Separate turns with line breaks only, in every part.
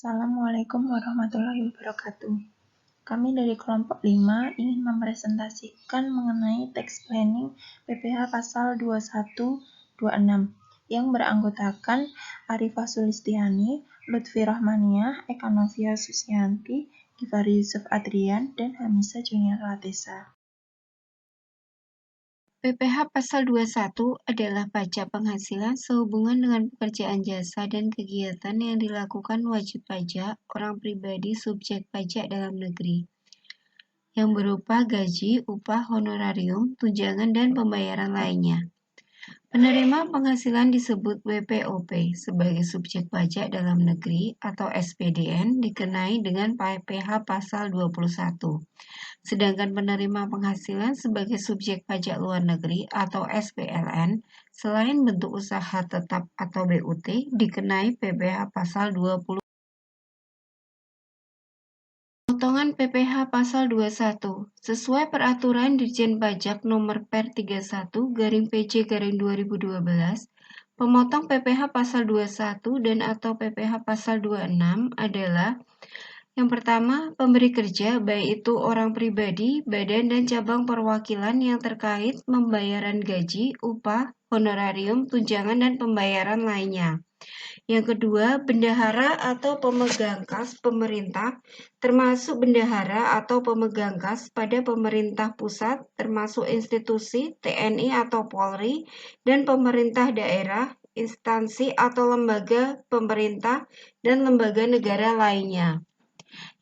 Assalamualaikum warahmatullahi wabarakatuh. Kami dari kelompok 5 ingin mempresentasikan mengenai tax planning PPh pasal 2126 yang beranggotakan Arifah Sulistiani, Lutfi Rahmaniah, Eka Novia Susianti, Givari Yusuf Adrian, dan Hamisa Junior Latesa.
PPh Pasal 21 adalah pajak penghasilan sehubungan dengan pekerjaan jasa dan kegiatan yang dilakukan wajib pajak orang pribadi subjek pajak dalam negeri, yang berupa gaji, upah, honorarium, tunjangan, dan pembayaran lainnya. Penerima penghasilan disebut WPOP sebagai subjek pajak dalam negeri atau SPDN dikenai dengan PPh Pasal 21. Sedangkan penerima penghasilan sebagai subjek pajak luar negeri atau SPLN selain bentuk usaha tetap atau BUT dikenai PPh Pasal 20. Potongan PPh Pasal 21 sesuai peraturan Dirjen Pajak Nomor Per 31/PJ/2012, pemotong PPh Pasal 21 dan atau PPh Pasal 26 adalah: yang pertama, pemberi kerja, baik itu orang pribadi, badan, dan cabang perwakilan yang terkait pembayaran gaji, upah, honorarium, tunjangan, dan pembayaran lainnya. Yang kedua, bendahara atau pemegang kas pemerintah, termasuk bendahara atau pemegang kas pada pemerintah pusat, termasuk institusi, TNI atau Polri, dan pemerintah daerah, instansi atau lembaga pemerintah, dan lembaga negara lainnya.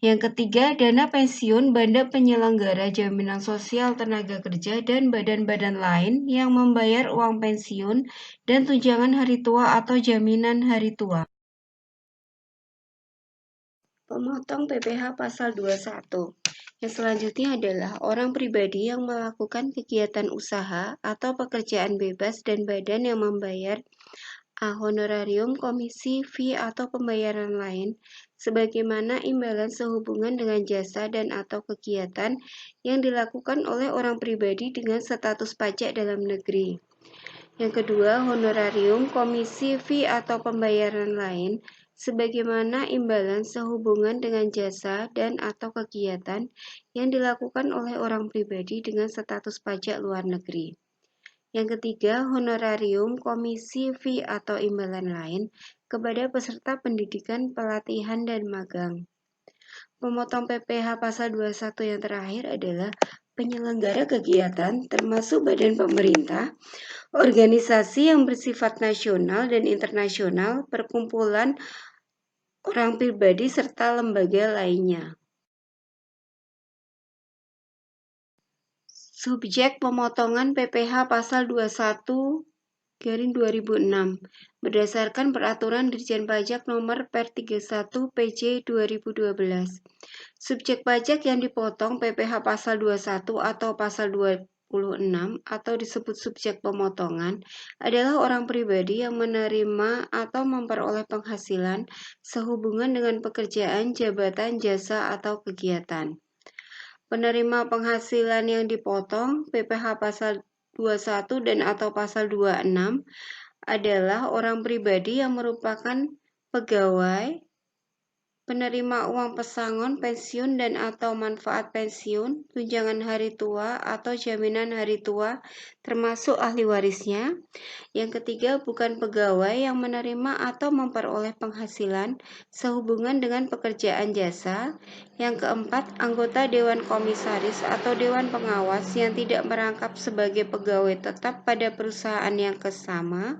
Yang ketiga, dana pensiun banda penyelenggara jaminan sosial tenaga kerja dan badan-badan lain yang membayar uang pensiun dan tunjangan hari tua atau jaminan hari tua. Pemotong PPh Pasal 21. Yang selanjutnya adalah orang pribadi yang melakukan kegiatan usaha atau pekerjaan bebas dan badan yang membayar honorarium, komisi, fee, atau pembayaran lain sebagaimana imbalan sehubungan dengan jasa dan atau kegiatan yang dilakukan oleh orang pribadi dengan status pajak dalam negeri. Yang kedua, honorarium, komisi, fee, atau pembayaran lain sebagaimana imbalan sehubungan dengan jasa dan atau kegiatan yang dilakukan oleh orang pribadi dengan status pajak luar negeri. Yang ketiga, honorarium, komisi, fee, atau imbalan lain kepada peserta pendidikan, pelatihan, dan magang. Pemotong PPh Pasal 21 yang terakhir adalah penyelenggara kegiatan termasuk badan pemerintah, organisasi yang bersifat nasional dan internasional, perkumpulan orang pribadi, serta lembaga lainnya. Subjek pemotongan PPh Pasal 21/2006 berdasarkan Peraturan Dirjen Pajak Nomor Per 31 PJ 2012. Subjek pajak yang dipotong PPh Pasal 21 atau Pasal 26 atau disebut subjek pemotongan adalah orang pribadi yang menerima atau memperoleh penghasilan sehubungan dengan pekerjaan, jabatan, jasa, atau kegiatan. Penerima penghasilan yang dipotong PPh Pasal 21 dan atau Pasal 26 adalah orang pribadi yang merupakan pegawai, penerima uang pesangon, pensiun, dan atau manfaat pensiun, tunjangan hari tua, atau jaminan hari tua, termasuk ahli warisnya. Yang ketiga, bukan pegawai yang menerima atau memperoleh penghasilan sehubungan dengan pekerjaan jasa. Yang keempat, anggota Dewan Komisaris atau Dewan Pengawas yang tidak merangkap sebagai pegawai tetap pada perusahaan yang sama.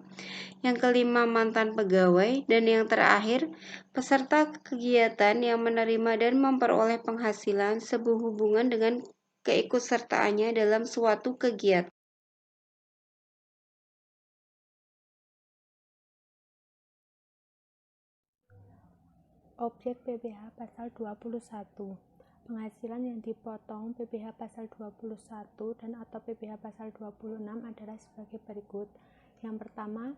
Yang kelima, mantan pegawai. Dan yang terakhir, peserta kegiatan yang menerima dan memperoleh penghasilan sehubungan dengan keikutsertaannya dalam suatu kegiatan.
Objek PPh Pasal 21. Penghasilan yang dipotong PPh Pasal 21 dan atau PPh Pasal 26 adalah sebagai berikut. Yang pertama,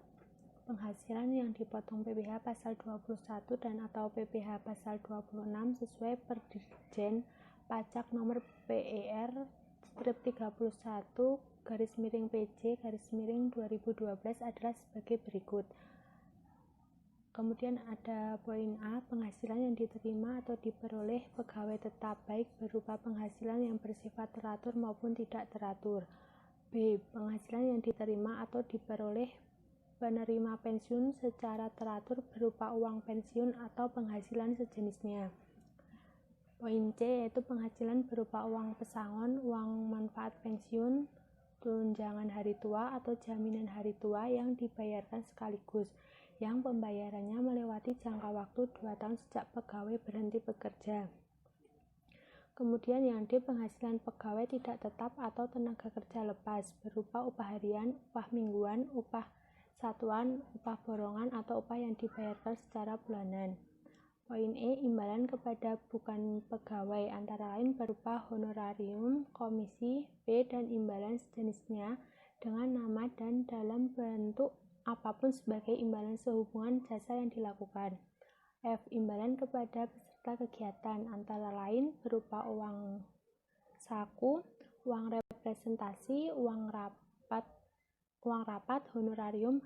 penghasilan yang dipotong PPh Pasal 21 dan atau PPh Pasal 26 sesuai Dirjen Pajak Nomor PER strip 31/PJ/2012 adalah sebagai berikut. Kemudian ada poin A, penghasilan yang diterima atau diperoleh pegawai tetap baik berupa penghasilan yang bersifat teratur maupun tidak teratur. B, penghasilan yang diterima atau diperoleh penerima pensiun secara teratur berupa uang pensiun atau penghasilan sejenisnya. Poin C yaitu penghasilan berupa uang pesangon, uang manfaat pensiun, tunjangan hari tua atau jaminan hari tua yang dibayarkan sekaligus, yang pembayarannya melewati jangka waktu 2 tahun sejak pegawai berhenti bekerja. Kemudian yang D, penghasilan pegawai tidak tetap atau tenaga kerja lepas berupa upah harian, upah mingguan, upah satuan, upah borongan, atau upah yang dibayarkan secara bulanan. Poin E, imbalan kepada bukan pegawai antara lain berupa honorarium, komisi, B, dan imbalan sejenisnya dengan nama dan dalam bentuk apapun sebagai imbalan sehubungan jasa yang dilakukan. F, imbalan kepada peserta kegiatan antara lain berupa uang saku, uang representasi, uang rapat, honorarium,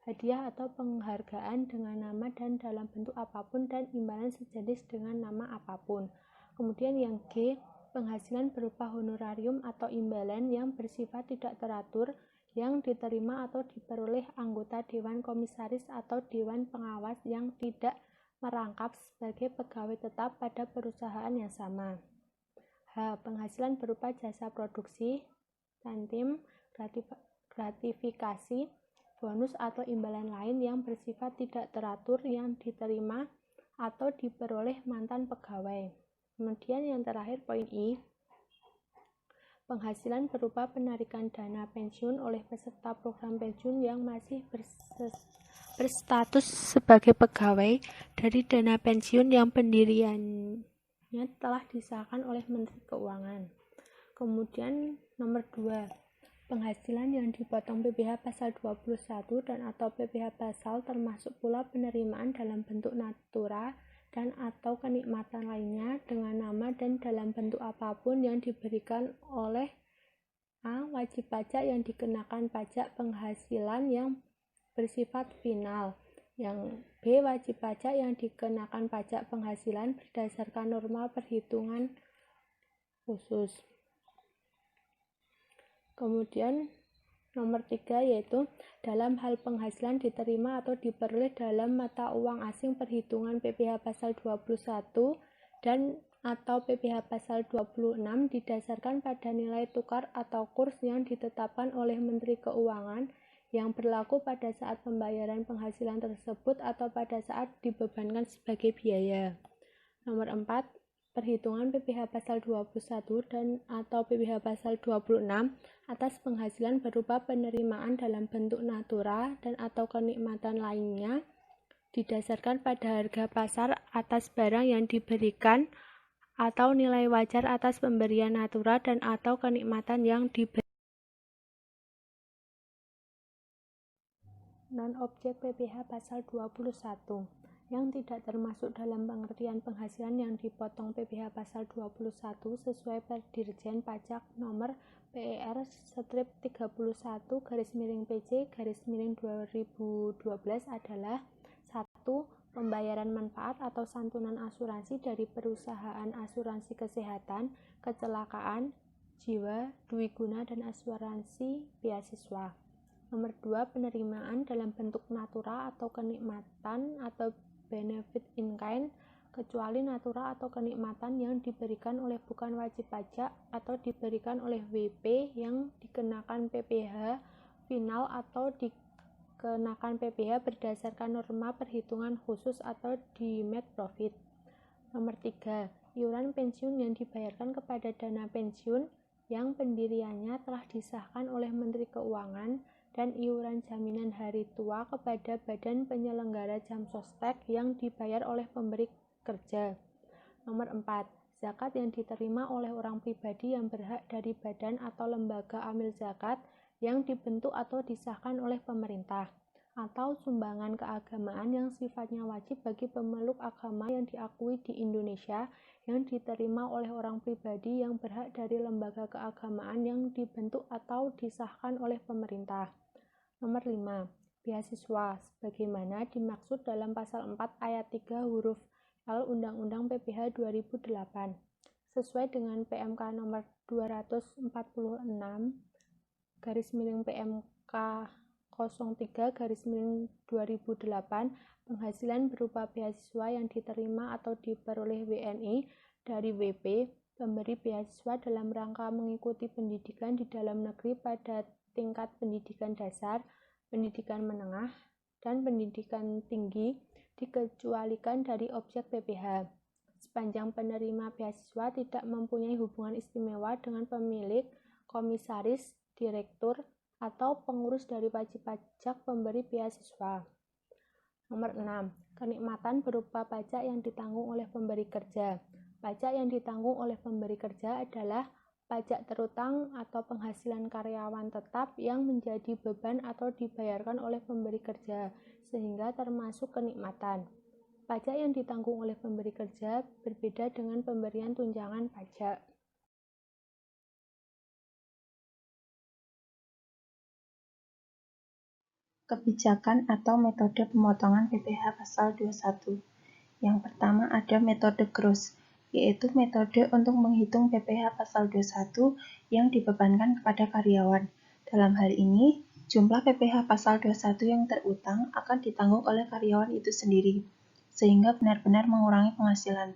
hadiah atau penghargaan dengan nama dan dalam bentuk apapun, dan imbalan sejenis dengan nama apapun. Kemudian yang G, penghasilan berupa honorarium atau imbalan yang bersifat tidak teratur yang diterima atau diperoleh anggota Dewan Komisaris atau Dewan Pengawas yang tidak merangkap sebagai pegawai tetap pada perusahaan yang sama. H, penghasilan berupa jasa produksi, tantim, gratifikasi, bonus atau imbalan lain yang bersifat tidak teratur yang diterima atau diperoleh mantan pegawai. Kemudian yang terakhir poin I, penghasilan berupa penarikan dana pensiun oleh peserta program pensiun yang masih berstatus sebagai pegawai dari dana pensiun yang pendiriannya telah disahkan oleh Menteri Keuangan. Kemudian nomor 2, penghasilan yang dipotong PPh pasal 21 dan atau PPh pasal termasuk pula penerimaan dalam bentuk natura dan atau kenikmatan lainnya dengan nama dan dalam bentuk apapun yang diberikan oleh A, wajib pajak yang dikenakan pajak penghasilan yang bersifat final. Yang B, wajib pajak yang dikenakan pajak penghasilan berdasarkan norma perhitungan khusus. Kemudian nomor 3 yaitu dalam hal penghasilan diterima atau diperoleh dalam mata uang asing perhitungan PPh pasal 21 dan atau PPh pasal 26 didasarkan pada nilai tukar atau kurs yang ditetapkan oleh Menteri Keuangan yang berlaku pada saat pembayaran penghasilan tersebut atau pada saat dibebankan sebagai biaya. Nomor 4, perhitungan PPh pasal 21 dan atau PPh pasal 26 atas penghasilan berupa penerimaan dalam bentuk natura dan atau kenikmatan lainnya didasarkan pada harga pasar atas barang yang diberikan atau nilai wajar atas pemberian natura dan atau kenikmatan yang diberikan. Non-objek PPh pasal 21 yang tidak termasuk dalam pengertian penghasilan yang dipotong PPh pasal 21 sesuai Dirjen Pajak nomor PER/31-PJ/2012 adalah 1. Pembayaran manfaat atau santunan asuransi dari perusahaan asuransi kesehatan, kecelakaan, jiwa, dwiguna, dan asuransi beasiswa. Nomor 2, penerimaan dalam bentuk natura atau kenikmatan atau benefit in kind, kecuali natura atau kenikmatan yang diberikan oleh bukan wajib pajak atau diberikan oleh WP yang dikenakan PPh final atau dikenakan PPh berdasarkan norma perhitungan khusus atau di net profit. Nomor 3, iuran pensiun yang dibayarkan kepada dana pensiun yang pendiriannya telah disahkan oleh Menteri Keuangan dan iuran jaminan hari tua kepada badan penyelenggara jam sostek yang dibayar oleh pemberi kerja. Nomor 4, zakat yang diterima oleh orang pribadi yang berhak dari badan atau lembaga amil zakat yang dibentuk atau disahkan oleh pemerintah, atau sumbangan keagamaan yang sifatnya wajib bagi pemeluk agama yang diakui di Indonesia yang diterima oleh orang pribadi yang berhak dari lembaga keagamaan yang dibentuk atau disahkan oleh pemerintah. Nomor 5, beasiswa, sebagaimana dimaksud dalam Pasal 4 Ayat 3 huruf L Undang-Undang PPh 2008. Sesuai dengan PMK nomor 246/PMK 03/2008, penghasilan berupa beasiswa yang diterima atau diperoleh WNI dari WP pemberi beasiswa dalam rangka mengikuti pendidikan di dalam negeri pada tingkat pendidikan dasar, pendidikan menengah, dan pendidikan tinggi dikecualikan dari objek PPh. Sepanjang penerima beasiswa tidak mempunyai hubungan istimewa dengan pemilik, komisaris, direktur, atau pengurus dari wajib pajak pemberi beasiswa. Nomor 6. Kenikmatan berupa pajak yang ditanggung oleh pemberi kerja. Pajak yang ditanggung oleh pemberi kerja adalah pajak terutang atau penghasilan karyawan tetap yang menjadi beban atau dibayarkan oleh pemberi kerja, sehingga termasuk kenikmatan. Pajak yang ditanggung oleh pemberi kerja berbeda dengan pemberian tunjangan pajak.
Kebijakan atau metode pemotongan PPh pasal 21. Yang pertama ada metode gross, yaitu metode untuk menghitung PPh pasal 21 yang dibebankan kepada karyawan. Dalam hal ini, jumlah PPh pasal 21 yang terutang akan ditanggung oleh karyawan itu sendiri, sehingga benar-benar mengurangi penghasilan.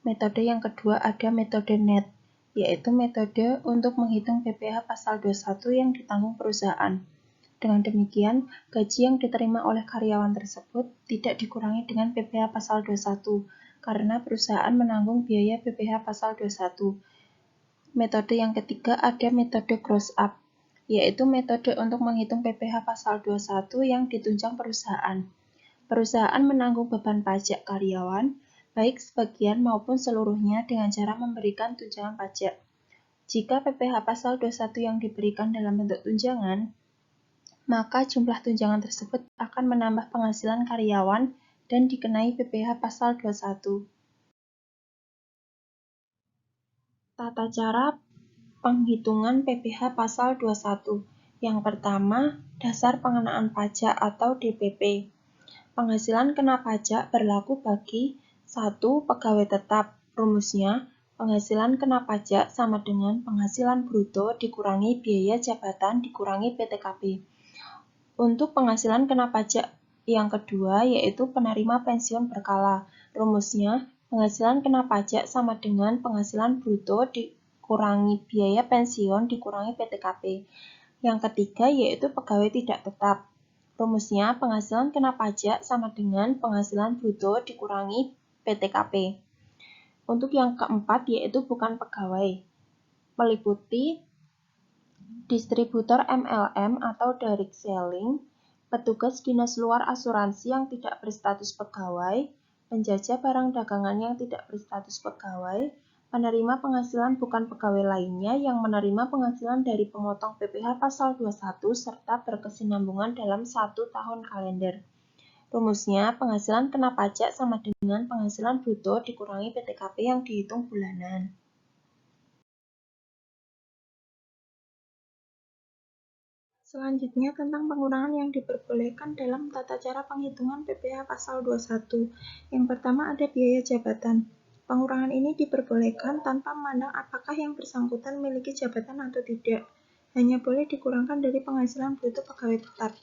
Metode yang kedua ada metode net, yaitu metode untuk menghitung PPh pasal 21 yang ditanggung perusahaan. Dengan demikian, gaji yang diterima oleh karyawan tersebut tidak dikurangi dengan PPh pasal 21, karena perusahaan menanggung biaya PPh pasal 21. Metode yang ketiga ada metode gross up, yaitu metode untuk menghitung PPh pasal 21 yang ditunjang perusahaan. Perusahaan menanggung beban pajak karyawan, baik sebagian maupun seluruhnya dengan cara memberikan tunjangan pajak. Jika PPh pasal 21 yang diberikan dalam bentuk tunjangan, maka jumlah tunjangan tersebut akan menambah penghasilan karyawan dan dikenai PPh pasal 21. Tata cara penghitungan PPh pasal 21. Yang pertama, dasar pengenaan pajak atau DPP. Penghasilan kena pajak berlaku bagi 1. Pegawai tetap. Rumusnya, penghasilan kena pajak sama dengan penghasilan bruto dikurangi biaya jabatan dikurangi PTKP. Untuk penghasilan kena pajak yang kedua yaitu penerima pensiun berkala. Rumusnya, penghasilan kena pajak sama dengan penghasilan bruto dikurangi biaya pensiun dikurangi PTKP. Yang ketiga yaitu pegawai tidak tetap. Rumusnya, penghasilan kena pajak sama dengan penghasilan bruto dikurangi PTKP. Untuk yang keempat yaitu bukan pegawai, meliputi distributor MLM atau direct selling, petugas dinas luar asuransi yang tidak berstatus pegawai, penjajah barang dagangan yang tidak berstatus pegawai, penerima penghasilan bukan pegawai lainnya yang menerima penghasilan dari pemotong PPh pasal 21 serta berkesinambungan dalam 1 tahun kalender. Rumusnya, penghasilan kena pajak sama dengan penghasilan bruto dikurangi PTKP yang dihitung bulanan. Selanjutnya tentang pengurangan yang diperbolehkan dalam tata cara penghitungan PPh pasal 21. Yang pertama ada biaya jabatan. Pengurangan ini diperbolehkan tanpa memandang apakah yang bersangkutan memiliki jabatan atau tidak. Hanya boleh dikurangkan dari penghasilan bruto pegawai tetap.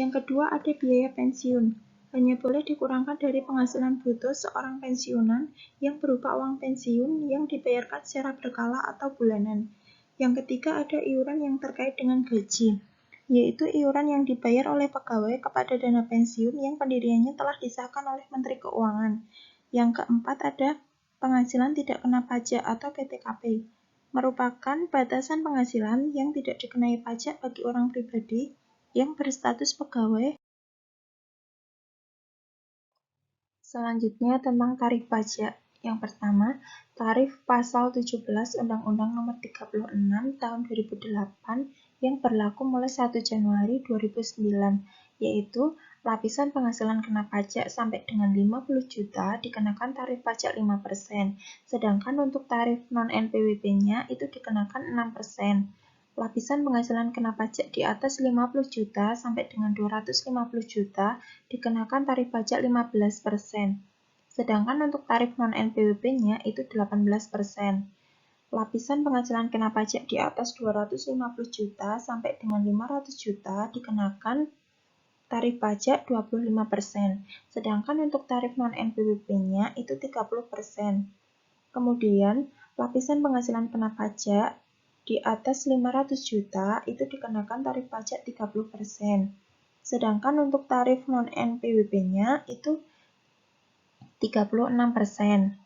Yang kedua ada biaya pensiun. Hanya boleh dikurangkan dari penghasilan bruto seorang pensiunan yang berupa uang pensiun yang dibayarkan secara berkala atau bulanan. Yang ketiga ada iuran yang terkait dengan gaji, yaitu iuran yang dibayar oleh pegawai kepada dana pensiun yang pendiriannya telah disahkan oleh Menteri Keuangan. Yang keempat ada penghasilan tidak kena pajak atau PTKP, merupakan batasan penghasilan yang tidak dikenai pajak bagi orang pribadi yang berstatus pegawai. Selanjutnya tentang tarif pajak. Yang pertama, tarif pasal 17 Undang-Undang Nomor 36 Tahun 2008 yang berlaku mulai 1 Januari 2009, yaitu lapisan penghasilan kena pajak sampai dengan 50 juta dikenakan tarif pajak 5%, sedangkan untuk tarif non-NPWP-nya itu dikenakan 6%. Lapisan penghasilan kena pajak di atas 50 juta sampai dengan 250 juta dikenakan tarif pajak 15%. Sedangkan untuk tarif non-NPWP-nya itu 18%. Lapisan penghasilan kena pajak di atas 250 juta sampai dengan 500 juta dikenakan tarif pajak 25%. Sedangkan untuk tarif non-NPWP-nya itu 30%. Kemudian, lapisan penghasilan kena pajak di atas 500 juta itu dikenakan tarif pajak 30%. Sedangkan untuk tarif non-NPWP-nya itu 36%.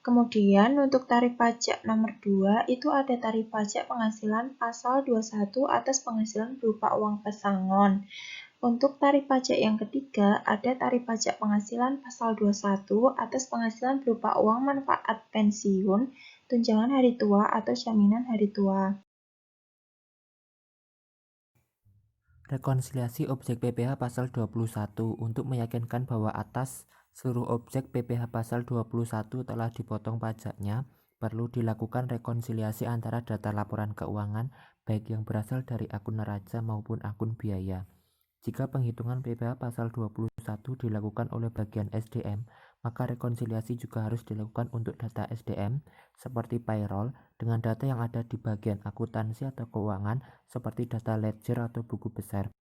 Kemudian untuk tarif pajak nomor 2 itu ada tarif pajak penghasilan pasal 21 atas penghasilan berupa uang pesangon. Untuk tarif pajak yang ketiga, ada tarif pajak penghasilan pasal 21 atas penghasilan berupa uang manfaat pensiun, tunjangan hari tua, atau jaminan hari tua.
Rekonsiliasi objek PPh pasal 21 untuk meyakinkan bahwa atas seluruh objek PPh pasal 21 telah dipotong pajaknya, perlu dilakukan rekonsiliasi antara data laporan keuangan baik yang berasal dari akun neraca maupun akun biaya. Jika penghitungan PPh pasal 21 dilakukan oleh bagian SDM, maka rekonsiliasi juga harus dilakukan untuk data SDM seperti payroll dengan data yang ada di bagian akuntansi atau keuangan seperti data ledger atau buku besar.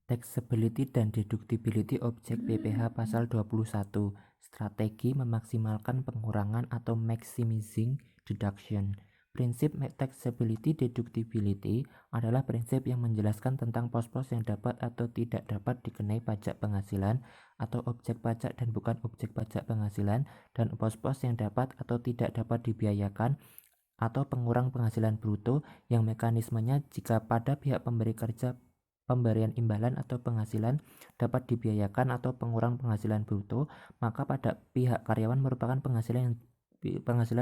Taxability dan deductibility objek PPh pasal 21. Strategi memaksimalkan pengurangan atau maximizing deduction. Prinsip taxability deductibility adalah prinsip yang menjelaskan tentang pos-pos yang dapat atau tidak dapat dikenai pajak penghasilan atau objek pajak dan bukan objek pajak penghasilan, dan pos-pos yang dapat atau tidak dapat dibiayakan atau pengurang penghasilan bruto yang mekanismenya jika pada pihak pemberi kerja pemberian imbalan atau penghasilan dapat dibiayakan atau pengurang penghasilan bruto, maka pada pihak karyawan merupakan penghasilan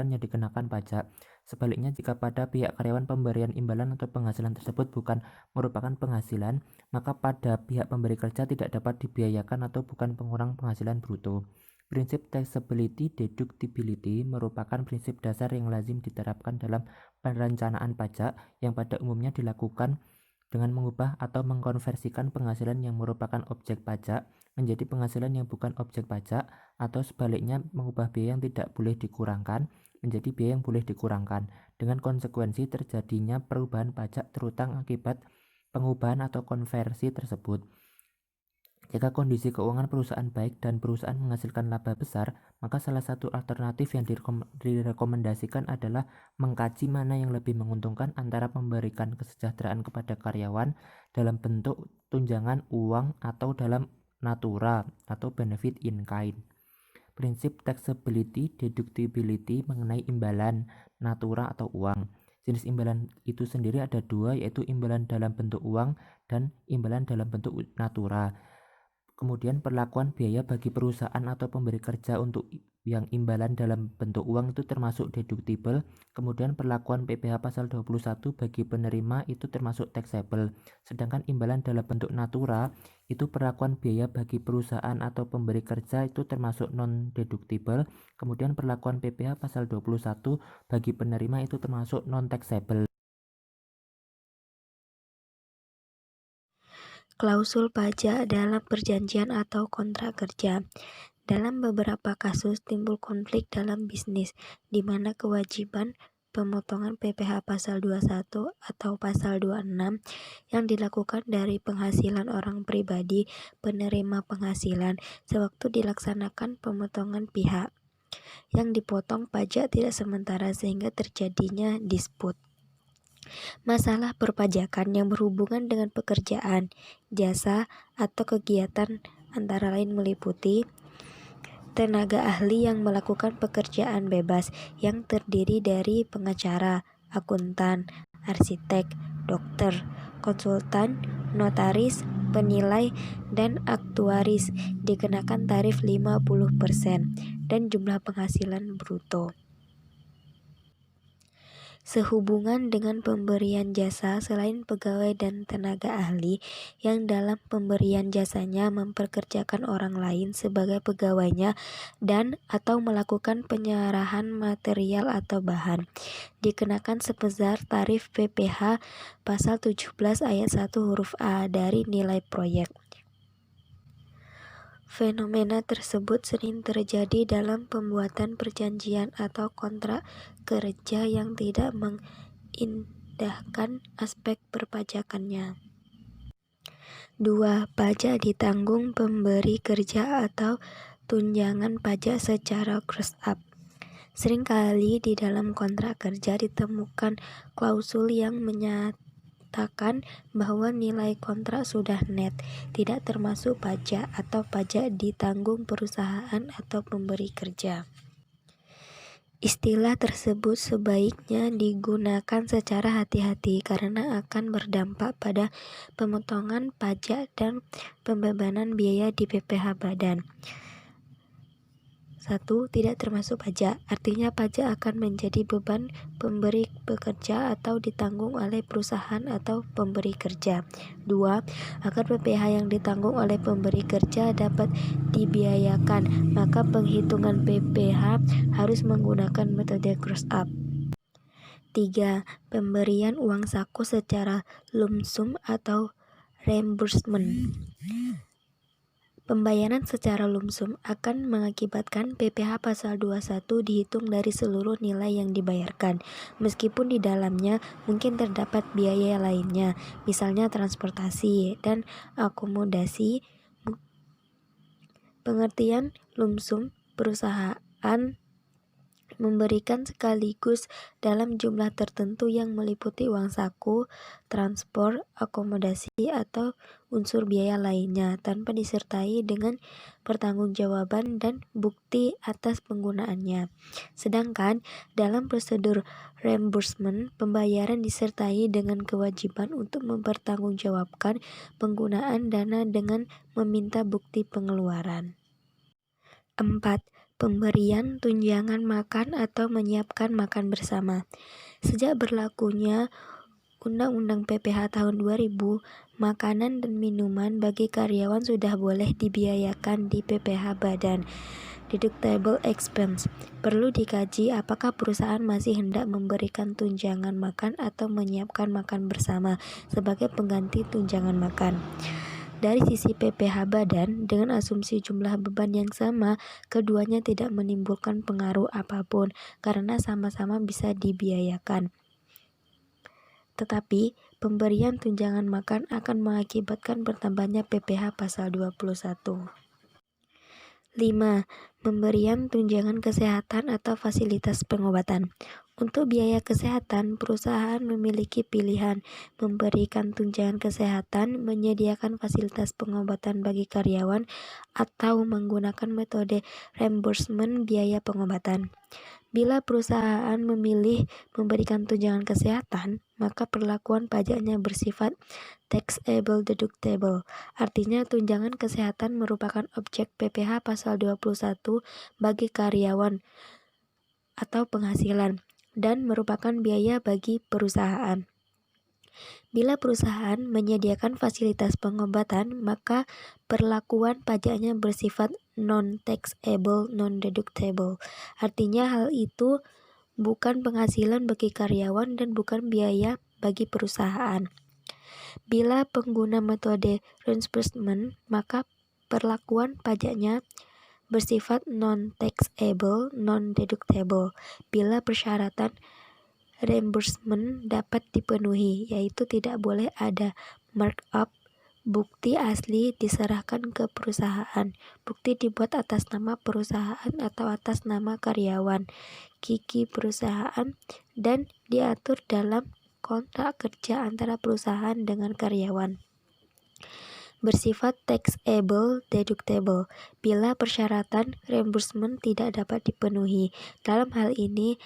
yang dikenakan pajak. Sebaliknya, jika pada pihak karyawan pemberian imbalan atau penghasilan tersebut bukan merupakan penghasilan, maka pada pihak pemberi kerja tidak dapat dibiayakan atau bukan pengurang penghasilan bruto. Prinsip taxability deductibility merupakan prinsip dasar yang lazim diterapkan dalam perencanaan pajak yang pada umumnya dilakukan dengan mengubah atau mengkonversikan penghasilan yang merupakan objek pajak menjadi penghasilan yang bukan objek pajak, atau sebaliknya mengubah biaya yang tidak boleh dikurangkan menjadi biaya yang boleh dikurangkan, dengan konsekuensi terjadinya perubahan pajak terutang akibat pengubahan atau konversi tersebut. Jika kondisi keuangan perusahaan baik dan perusahaan menghasilkan laba besar, maka salah satu alternatif yang direkomendasikan adalah mengkaji mana yang lebih menguntungkan antara memberikan kesejahteraan kepada karyawan dalam bentuk tunjangan uang atau dalam natura atau benefit in kind. Prinsip taxability deductibility mengenai imbalan natura atau uang. Jenis imbalan itu sendiri ada dua, yaitu imbalan dalam bentuk uang dan imbalan dalam bentuk natura. Kemudian perlakuan biaya bagi perusahaan atau pemberi kerja untuk yang imbalan dalam bentuk uang itu termasuk deductible. Kemudian perlakuan PPh pasal 21 bagi penerima itu termasuk taxable. Sedangkan imbalan dalam bentuk natura itu perlakuan biaya bagi perusahaan atau pemberi kerja itu termasuk non-deductible. Kemudian perlakuan PPh pasal 21 bagi penerima itu termasuk non-taxable.
Klausul pajak dalam perjanjian atau kontrak kerja. Dalam beberapa kasus timbul konflik dalam bisnis, di mana kewajiban pemotongan PPh pasal 21 atau pasal 26 yang dilakukan dari penghasilan orang pribadi penerima penghasilan sewaktu dilaksanakan pemotongan pihak yang dipotong pajak tidak sementara sehingga terjadinya disput. Masalah perpajakan yang berhubungan dengan pekerjaan, jasa, atau kegiatan antara lain meliputi tenaga ahli yang melakukan pekerjaan bebas yang terdiri dari pengacara, akuntan, arsitek, dokter, konsultan, notaris, penilai, dan aktuaris dikenakan tarif 50% dan jumlah penghasilan bruto. sehubungan dengan pemberian jasa selain pegawai dan tenaga ahli yang dalam pemberian jasanya memperkerjakan orang lain sebagai pegawainya dan atau melakukan penyerahan material atau bahan, dikenakan sebesar tarif PPh pasal 17 ayat 1 huruf A dari nilai proyek. Fenomena tersebut sering terjadi dalam pembuatan perjanjian atau kontrak kerja yang tidak mengindahkan aspek perpajakannya. 2. Pajak ditanggung pemberi kerja atau tunjangan pajak secara gross up. Seringkali di dalam kontrak kerja ditemukan klausul yang menyatakan bahwa nilai kontrak sudah net, tidak termasuk pajak atau pajak ditanggung perusahaan atau pemberi kerja. Istilah tersebut sebaiknya digunakan secara hati-hati karena akan berdampak pada pemotongan pajak dan pembebanan biaya di PPh badan. 1. Tidak termasuk pajak, artinya pajak akan menjadi beban pemberi pekerja atau ditanggung oleh perusahaan atau pemberi kerja. 2. Agar PPh yang ditanggung oleh pemberi kerja dapat dibiayakan, maka penghitungan PPh harus menggunakan metode gross up. 3. Pemberian uang saku secara lump sum atau reimbursement. Pembayaran secara lump sum akan mengakibatkan PPh pasal 21 dihitung dari seluruh nilai yang dibayarkan, meskipun di dalamnya mungkin terdapat biaya lainnya, misalnya transportasi dan akomodasi. Pengertian lump sum, perusahaan memberikan sekaligus dalam jumlah tertentu yang meliputi uang saku, transport, akomodasi, atau unsur biaya lainnya tanpa disertai dengan pertanggungjawaban dan bukti atas penggunaannya. Sedangkan dalam prosedur reimbursement, pembayaran disertai dengan kewajiban untuk mempertanggungjawabkan penggunaan dana dengan meminta bukti pengeluaran. 4. Pemberian tunjangan makan atau menyiapkan makan bersama. Sejak berlakunya Undang-Undang PPh tahun 2000, makanan dan minuman bagi karyawan sudah boleh dibiayakan di PPh badan. Deductible expense. Perlu dikaji apakah perusahaan masih hendak memberikan tunjangan makan atau menyiapkan makan bersama sebagai pengganti tunjangan makan. Dari sisi PPh badan, dengan asumsi jumlah beban yang sama, keduanya tidak menimbulkan pengaruh apapun karena sama-sama bisa dibiayakan. Tetapi, pemberian tunjangan makan akan mengakibatkan bertambahnya PPh pasal 21. 5. Pemberian tunjangan kesehatan atau fasilitas pengobatan. Untuk biaya kesehatan, perusahaan memiliki pilihan memberikan tunjangan kesehatan, menyediakan fasilitas pengobatan bagi karyawan, atau menggunakan metode reimbursement biaya pengobatan. Bila perusahaan memilih memberikan tunjangan kesehatan, maka perlakuan pajaknya bersifat taxable deductible. Artinya tunjangan kesehatan merupakan objek PPh pasal 21 bagi karyawan atau penghasilan dan merupakan biaya bagi perusahaan. Bila perusahaan menyediakan fasilitas pengobatan, maka perlakuan pajaknya bersifat non-taxable, non-deductible. Artinya hal itu bukan penghasilan bagi karyawan dan bukan biaya bagi perusahaan. Bila pengguna metode reimbursement, maka perlakuan pajaknya bersifat non-taxable, non-deductible bila persyaratan reimbursement dapat dipenuhi, yaitu tidak boleh ada markup, bukti asli diserahkan ke perusahaan, bukti dibuat atas nama perusahaan atau atas nama karyawan, KIK perusahaan, dan diatur dalam kontrak kerja antara perusahaan dengan karyawan. Bersifat taxable deductible bila persyaratan reimbursement tidak dapat dipenuhi. Dalam hal ini,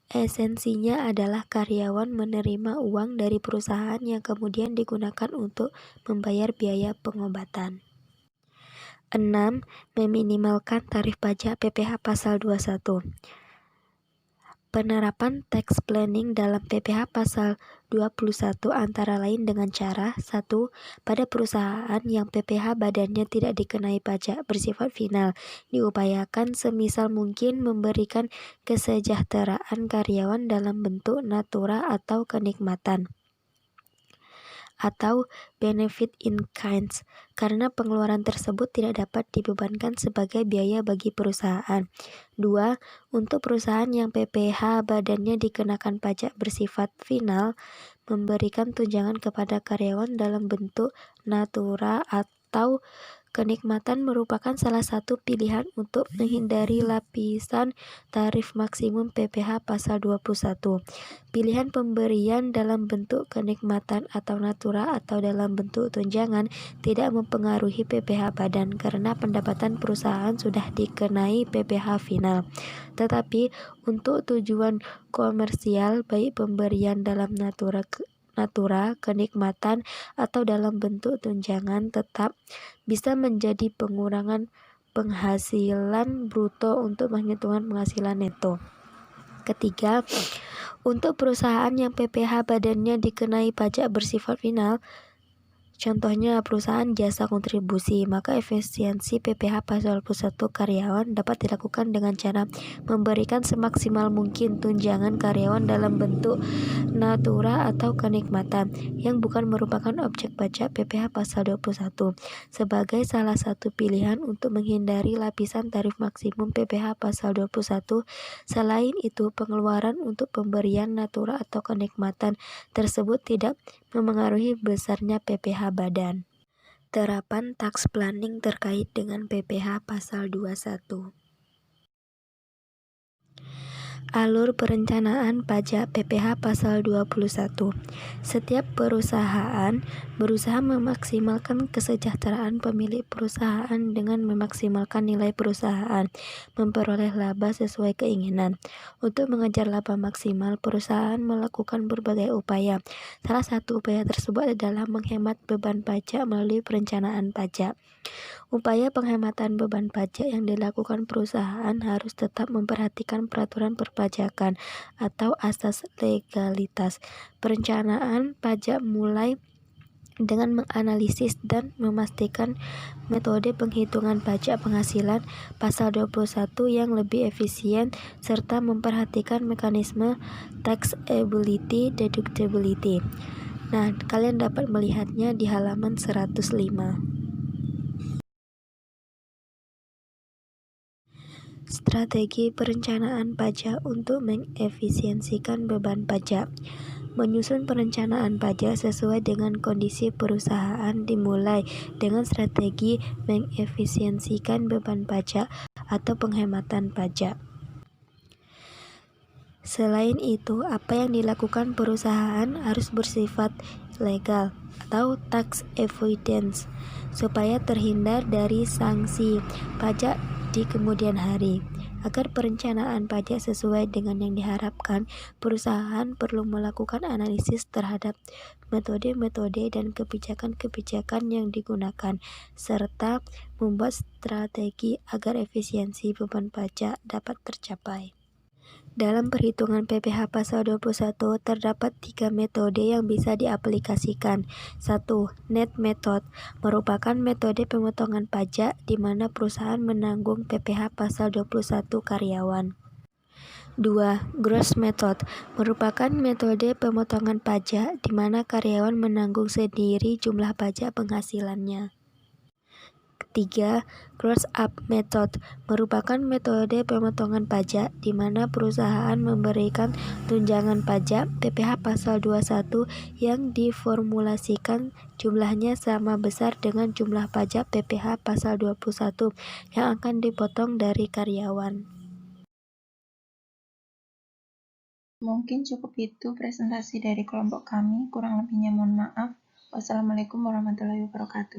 esensinya adalah karyawan menerima uang dari perusahaan yang kemudian digunakan untuk membayar biaya pengobatan. 6. Meminimalkan tarif pajak PPh pasal 21. Penerapan tax planning dalam PPh pasal 21 antara lain dengan cara 1. Pada perusahaan yang PPh badannya tidak dikenai pajak bersifat final, diupayakan semisal mungkin memberikan kesejahteraan karyawan dalam bentuk natura atau kenikmatan atau benefit in kind, karena pengeluaran tersebut tidak dapat dibebankan sebagai biaya bagi perusahaan. 2. Untuk perusahaan yang PPh badannya dikenakan pajak bersifat final, memberikan tunjangan kepada karyawan dalam bentuk natura atau kenikmatan merupakan salah satu pilihan untuk menghindari lapisan tarif maksimum PPh pasal 21. Pilihan pemberian dalam bentuk kenikmatan atau natura atau dalam bentuk tunjangan tidak mempengaruhi PPh badan karena pendapatan perusahaan sudah dikenai PPh final. Tetapi untuk tujuan komersial, baik pemberian dalam natura, kenikmatan, atau dalam bentuk tunjangan tetap bisa menjadi pengurangan penghasilan bruto untuk penghitungan penghasilan neto. Ketiga, untuk perusahaan yang PPh badannya dikenai pajak bersifat final, contohnya perusahaan jasa kontribusi, maka efisiensi PPh pasal 21 karyawan dapat dilakukan dengan cara memberikan semaksimal mungkin tunjangan karyawan dalam bentuk natura atau kenikmatan yang bukan merupakan objek pajak PPh pasal 21 sebagai salah satu pilihan untuk menghindari lapisan tarif maksimum PPh pasal 21. Selain itu, pengeluaran untuk pemberian natura atau kenikmatan tersebut tidak memengaruhi besarnya PPh badan. Terapan tax planning terkait dengan PPh pasal 21. Alur perencanaan pajak PPh pasal 21. Setiap perusahaan berusaha memaksimalkan kesejahteraan pemilik perusahaan dengan memaksimalkan nilai perusahaan, memperoleh laba sesuai keinginan. Untuk mengejar laba maksimal, perusahaan melakukan berbagai upaya. Salah satu upaya tersebut adalah menghemat beban pajak melalui perencanaan pajak. Upaya penghematan beban pajak yang dilakukan perusahaan harus tetap memperhatikan peraturan perpajakan atau asas legalitas. Perencanaan pajak mulai dengan menganalisis dan memastikan metode penghitungan pajak penghasilan pasal 21 yang lebih efisien serta memperhatikan mekanisme taxability deductibility. Nah, kalian dapat melihatnya di halaman 105. Strategi perencanaan pajak untuk mengefisiensikan beban pajak. Menyusun perencanaan pajak sesuai dengan kondisi perusahaan dimulai dengan strategi mengefisiensikan beban pajak atau penghematan pajak. Selain itu, apa yang dilakukan perusahaan harus bersifat legal atau tax avoidance supaya terhindar dari sanksi pajak di kemudian hari. Agar perencanaan pajak sesuai dengan yang diharapkan, perusahaan perlu melakukan analisis terhadap metode-metode dan kebijakan-kebijakan yang digunakan, serta membuat strategi agar efisiensi beban pajak dapat tercapai. Dalam perhitungan PPh pasal 21 terdapat 3 metode yang bisa diaplikasikan. 1. Net method merupakan metode pemotongan pajak di mana perusahaan menanggung PPh pasal 21 karyawan. 2. Gross method merupakan metode pemotongan pajak di mana karyawan menanggung sendiri jumlah pajak penghasilannya. 3. Gross up method merupakan metode pemotongan pajak di mana perusahaan memberikan tunjangan pajak PPh pasal 21 yang diformulasikan jumlahnya sama besar dengan jumlah pajak PPh pasal 21 yang akan dipotong dari karyawan.
Mungkin cukup itu presentasi dari kelompok kami, kurang lebihnya mohon maaf. Wassalamualaikum warahmatullahi wabarakatuh.